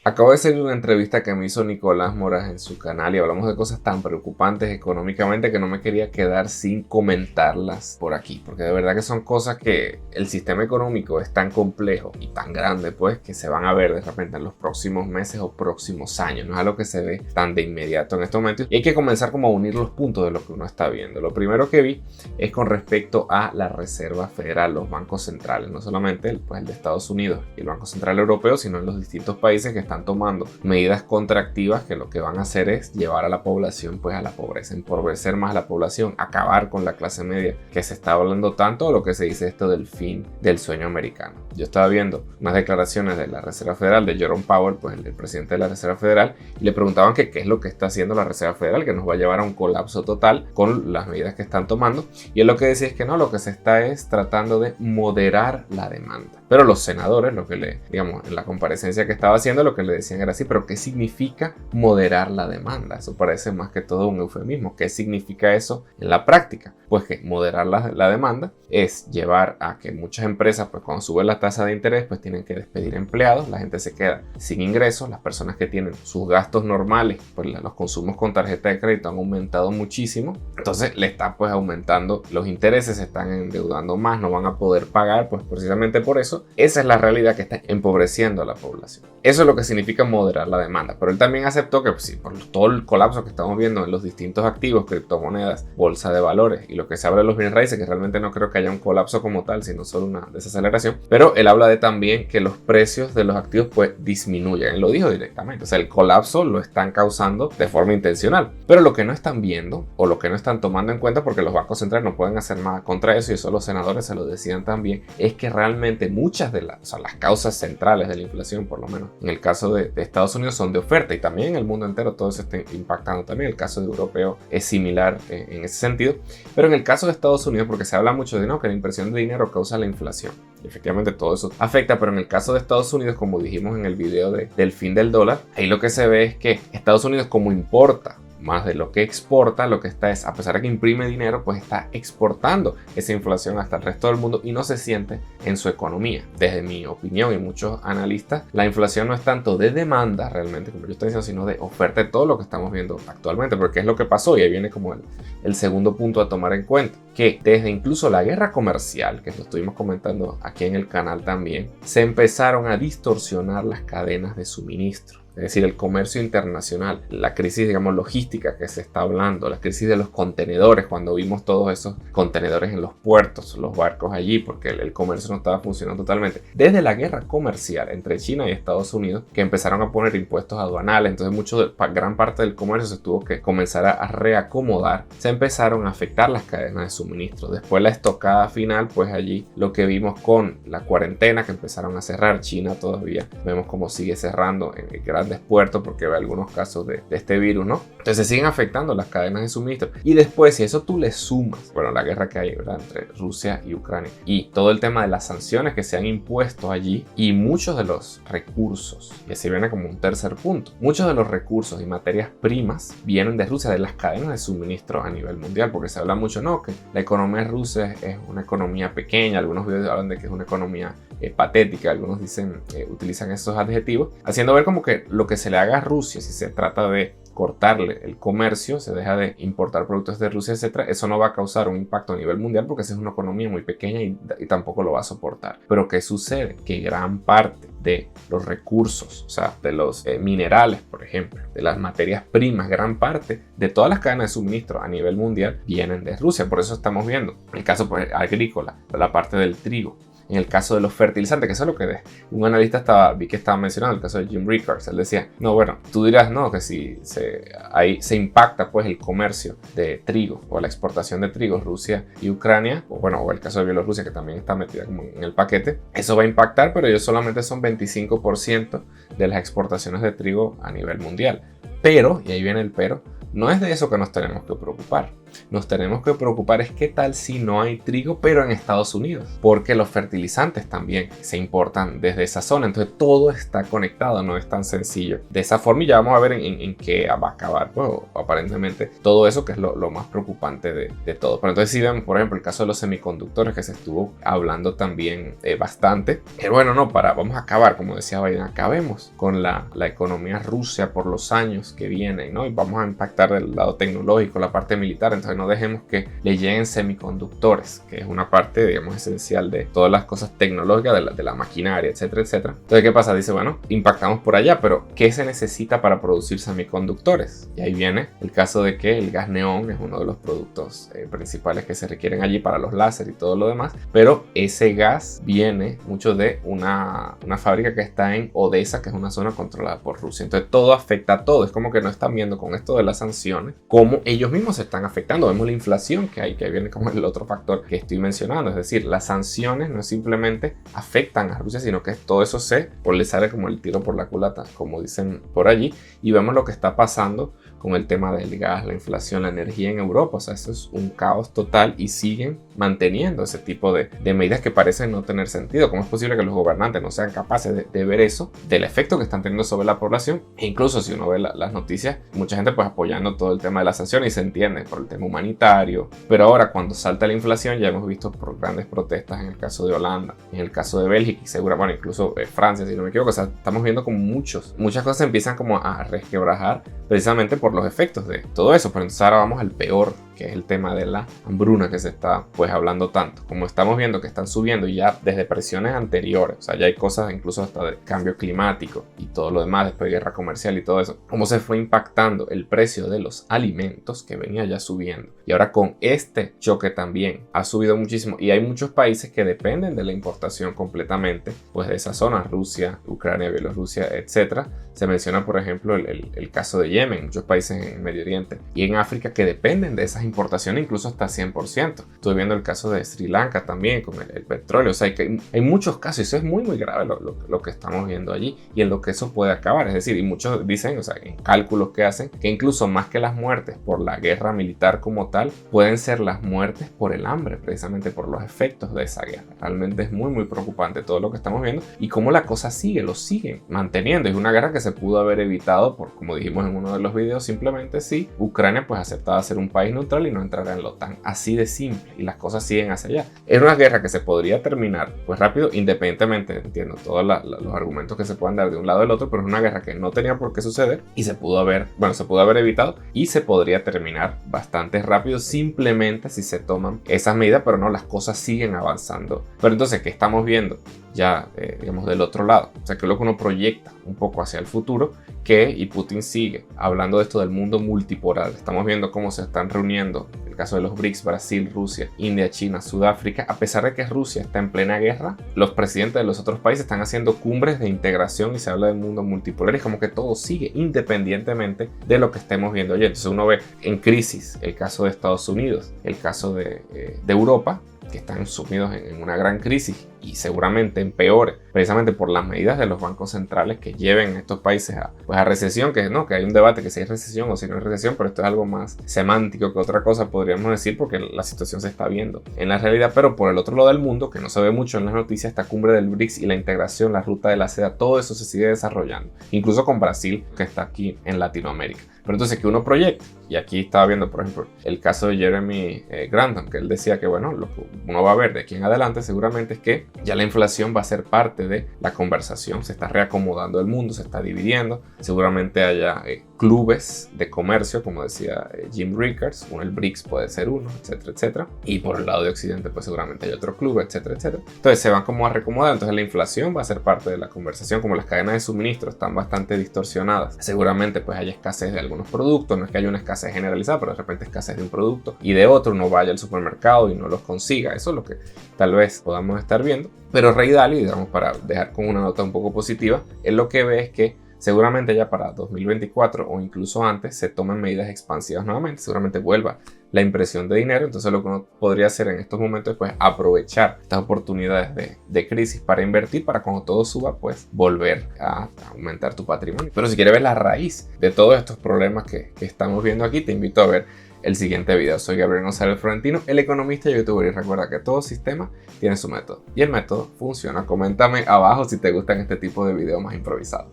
Acabo de hacer una entrevista que me hizo Nicolás Moras en su canal y hablamos de cosas tan preocupantes económicamente que no me quería quedar sin comentarlas por aquí, porque de verdad que son cosas que el sistema económico es tan complejo y tan grande pues que se van a ver de repente en los próximos meses o próximos años. No es algo que se ve tan de inmediato en estos momentos y hay que comenzar como a unir los puntos de lo que uno está viendo. Lo primero que vi es con respecto a la Reserva Federal, los bancos centrales, no solamente el de Estados Unidos y el Banco Central Europeo, sino en los distintos países que están tomando medidas contractivas que lo que van a hacer es llevar a la población pues a la pobreza, empobrecer más a la población, acabar con la clase media que se está hablando tanto, o lo que se dice esto del fin del sueño americano. Yo estaba viendo unas declaraciones de la Reserva Federal de Jerome Powell, pues el presidente de la Reserva Federal, y le preguntaban que qué es lo que está haciendo la Reserva Federal, que nos va a llevar a un colapso total con las medidas que están tomando, y él lo que decía es que no, lo que se está es tratando de moderar la demanda. Pero los senadores, lo que digamos, en la comparecencia que estaba haciendo, lo que le decían era así, pero ¿qué significa moderar la demanda? Eso parece más que todo un eufemismo. ¿Qué significa eso en la práctica? Pues que moderar la demanda es llevar a que muchas empresas, pues cuando suben la tasa de interés, pues tienen que despedir empleados, la gente se queda sin ingresos, las personas que tienen sus gastos normales, pues los consumos con tarjeta de crédito han aumentado muchísimo, entonces le está pues aumentando los intereses, se están endeudando más, no van a poder pagar, pues precisamente por eso, esa es la realidad que está empobreciendo a la población. Eso es lo que significa moderar la demanda, pero él también aceptó que pues, sí, por todo el colapso que estamos viendo en los distintos activos, criptomonedas, bolsa de valores y lo que se habla de los bienes raíces, que realmente no creo que haya un colapso como tal, sino solo una desaceleración, pero él habla de también que los precios de los activos pues disminuyen. Él lo dijo directamente, o sea, el colapso lo están causando de forma intencional, pero lo que no están viendo o lo que no están tomando en cuenta, porque los bancos centrales no pueden hacer nada contra eso y eso los senadores se lo decían también, es que realmente muchas de las causas centrales de la inflación, por lo menos en el caso de Estados Unidos, son de oferta, y también en el mundo entero todo eso está impactando también. El caso de europeo es similar en ese sentido, pero en el caso de Estados Unidos, porque se habla mucho de que la impresión de dinero causa la inflación, y efectivamente todo eso afecta, pero en el caso de Estados Unidos, como dijimos en el video del fin del dólar, ahí lo que se ve es que Estados Unidos, como importa más de lo que exporta, lo que está es, a pesar de que imprime dinero, pues está exportando esa inflación hasta el resto del mundo y no se siente en su economía. Desde mi opinión y muchos analistas, la inflación no es tanto de demanda realmente, como yo estoy diciendo, sino de oferta, de todo lo que estamos viendo actualmente, porque es lo que pasó, y ahí viene como el segundo punto a tomar en cuenta, que desde incluso la guerra comercial, que lo estuvimos comentando aquí en el canal también, se empezaron a distorsionar las cadenas de suministro. Es decir, el comercio internacional, la crisis, digamos, logística que se está hablando, la crisis de los contenedores, cuando vimos todos esos contenedores en los puertos, los barcos allí, porque el comercio no estaba funcionando totalmente. Desde la guerra comercial entre China y Estados Unidos, que empezaron a poner impuestos aduanales, entonces gran parte del comercio se tuvo que comenzar a reacomodar, se empezaron a afectar las cadenas de suministro. Después la estocada final, pues allí lo que vimos con la cuarentena, que empezaron a cerrar. China todavía vemos cómo sigue cerrando en grandes puertos porque ve algunos casos de este virus, ¿no? Entonces se siguen afectando las cadenas de suministro. Y después, si eso tú le sumas, bueno, la guerra que hay, ¿verdad?, entre Rusia y Ucrania, y todo el tema de las sanciones que se han impuesto allí, y muchos de los recursos, y así viene como un tercer punto, muchos de los recursos y materias primas vienen de Rusia, de las cadenas de suministro a nivel mundial, porque se habla mucho, no, que la economía rusa es una economía pequeña, algunos videos hablan de que es una economía patética, algunos dicen, utilizan esos adjetivos, haciendo ver como que lo que se le haga a Rusia, si se trata de cortarle el comercio, se deja de importar productos de Rusia, etcétera, eso no va a causar un impacto a nivel mundial porque esa es una economía muy pequeña y tampoco lo va a soportar. Pero ¿qué sucede? Que gran parte de los recursos, o sea, de los minerales, por ejemplo, de las materias primas, gran parte de todas las cadenas de suministro a nivel mundial vienen de Rusia. Por eso estamos viendo el caso pues, agrícola, la parte del trigo. En el caso de los fertilizantes, que eso es lo que un analista vi que estaba mencionando, el caso de Jim Rickards, él decía, no, bueno, tú dirás, no, que si ahí se impacta pues el comercio de trigo o la exportación de trigo, Rusia y Ucrania, o el caso de Bielorrusia, que también está metida como en el paquete, eso va a impactar, pero ellos solamente son 25% de las exportaciones de trigo a nivel mundial. Pero, y ahí viene el pero, no es de eso que nos tenemos que preocupar. nos tenemos que preocupar es qué tal si no hay trigo, pero en Estados Unidos, porque los fertilizantes también se importan desde esa zona. Entonces todo está conectado, no es tan sencillo. De esa forma, y ya vamos a ver en qué va a acabar, pues, aparentemente todo eso, que es lo más preocupante de todo. Pero entonces si vemos, por ejemplo, el caso de los semiconductores, que se estuvo hablando también bastante, bueno, no, vamos a acabar, como decía Biden, acabemos con la economía rusa por los años que vienen, ¿no? Y vamos a impactar del lado tecnológico, la parte militar. Entonces no dejemos que le lleguen semiconductores, que es una parte, digamos, esencial de todas las cosas tecnológicas, de la maquinaria, etcétera, etcétera. Entonces, ¿qué pasa? Dice, bueno, impactamos por allá, pero ¿qué se necesita para producir semiconductores? Y ahí viene el caso de que el gas neón es uno de los productos principales que se requieren allí para los láser y todo lo demás, pero ese gas viene mucho de una fábrica que está en Odessa, que es una zona controlada por Rusia. Entonces todo afecta a todo. Es como que no están viendo con esto de las sanciones cómo ellos mismos se están afectando. Vemos la inflación que hay, que viene como el otro factor que estoy mencionando. Es decir, las sanciones no simplemente afectan a Rusia, sino que todo eso le sale como el tiro por la culata, como dicen por allí. Y vemos lo que está pasando con el tema del gas, la inflación, la energía en Europa. O sea, eso es un caos total y siguen manteniendo ese tipo de medidas que parecen no tener sentido. ¿Cómo es posible que los gobernantes no sean capaces de ver eso, del efecto que están teniendo sobre la población? E incluso si uno ve las noticias, mucha gente pues apoyando todo el tema de las sanciones, y se entiende por el tema humanitario. Pero ahora, cuando salta la inflación, ya hemos visto por grandes protestas en el caso de Holanda, en el caso de Bélgica y seguramente, incluso Francia, si no me equivoco. O sea, estamos viendo como muchas cosas empiezan como a resquebrajar precisamente por los efectos de todo eso. Pero entonces ahora vamos al peor, que es el tema de la hambruna, que se está pues hablando tanto. Como estamos viendo que están subiendo y ya desde presiones anteriores, o sea, ya hay cosas incluso hasta de cambio climático y todo lo demás, después de guerra comercial y todo eso, cómo se fue impactando el precio de los alimentos, que venía ya subiendo, y ahora con este choque también ha subido muchísimo. Y hay muchos países que dependen de la importación completamente pues de esa zona: Rusia, Ucrania, Bielorrusia, etcétera. Se menciona, por ejemplo, el caso de Yemen, muchos países en Medio Oriente y en África que dependen de esas importaciones, incluso hasta 100%. Estuve viendo el caso de Sri Lanka también con el petróleo. O sea, hay muchos casos, y eso es muy grave lo que estamos viendo allí y en lo que eso puede acabar. Es decir, y muchos dicen, o sea, en cálculos que hacen, que incluso más que las muertes por la guerra militar como tal, pueden ser las muertes por el hambre, precisamente por los efectos de esa guerra. Realmente es muy preocupante todo lo que estamos viendo y cómo la cosa lo siguen manteniendo. Es una guerra que se pudo haber evitado por, como dijimos en uno de los videos, simplemente si Ucrania pues aceptaba ser un país neutral y no entrar en la OTAN. Así de simple, y las cosas siguen hacia allá. Es una guerra que se podría terminar pues rápido, independientemente, entiendo todos los argumentos que se puedan dar de un lado o del otro, pero es una guerra que no tenía por qué suceder y se pudo haber evitado, y se podría terminar bastante rápido simplemente si se toman esas medidas. Pero no, las cosas siguen avanzando. Pero entonces, ¿qué estamos viendo? Ya, digamos, del otro lado. O sea, que es lo que uno proyecta un poco hacia el futuro, y Putin sigue hablando de esto del mundo multipolar. Estamos viendo cómo se están reuniendo, el caso de los BRICS: Brasil, Rusia, India, China, Sudáfrica. A pesar de que Rusia está en plena guerra, los presidentes de los otros países están haciendo cumbres de integración y se habla del mundo multipolar. Y como que todo sigue independientemente de lo que estemos viendo hoy. Entonces uno ve en crisis el caso de Estados Unidos, el caso de Europa, que están sumidos en una gran crisis y seguramente empeore, precisamente por las medidas de los bancos centrales que lleven a estos países a recesión. Que hay un debate que si hay recesión o si no hay recesión, pero esto es algo más semántico que otra cosa, podríamos decir, porque la situación se está viendo en la realidad. Pero por el otro lado del mundo, que no se ve mucho en las noticias, esta cumbre del BRICS y la integración, la ruta de la seda, todo eso se sigue desarrollando, incluso con Brasil, que está aquí en Latinoamérica. Pero entonces, que uno proyecta, y aquí estaba viendo, por ejemplo, el caso de Jeremy Grantham, que él decía que, bueno, lo que uno va a ver de aquí en adelante seguramente es que ya la inflación va a ser parte de la conversación. Se está reacomodando el mundo, se está dividiendo. Seguramente haya clubes de comercio, como decía Jim Rickards, el BRICS puede ser uno, etcétera, etcétera. Y por el lado de Occidente, pues seguramente hay otro club, etcétera, etcétera. Entonces se van como a recomodar. Entonces la inflación va a ser parte de la conversación. Como las cadenas de suministro están bastante distorsionadas, seguramente pues haya escasez de algunos productos. No es que haya una escasez generalizada, pero de repente escasez de un producto y de otro. Uno vaya al supermercado y no los consiga. Eso es lo que tal vez podamos estar viendo. Pero Ray Dalio, digamos, para dejar con una nota un poco positiva, él lo que ve es que seguramente ya para 2024 o incluso antes se tomen medidas expansivas nuevamente. Seguramente vuelva la impresión de dinero. Entonces lo que uno podría hacer en estos momentos es pues aprovechar estas oportunidades de crisis para invertir, para cuando todo suba pues volver a aumentar tu patrimonio. Pero si quieres ver la raíz de todos estos problemas que estamos viendo aquí, te invito a ver el siguiente video. Soy Gabriel González Florentino, el economista y youtuber, y recuerda que todo sistema tiene su método y el método funciona. Coméntame abajo si te gustan este tipo de videos más improvisados.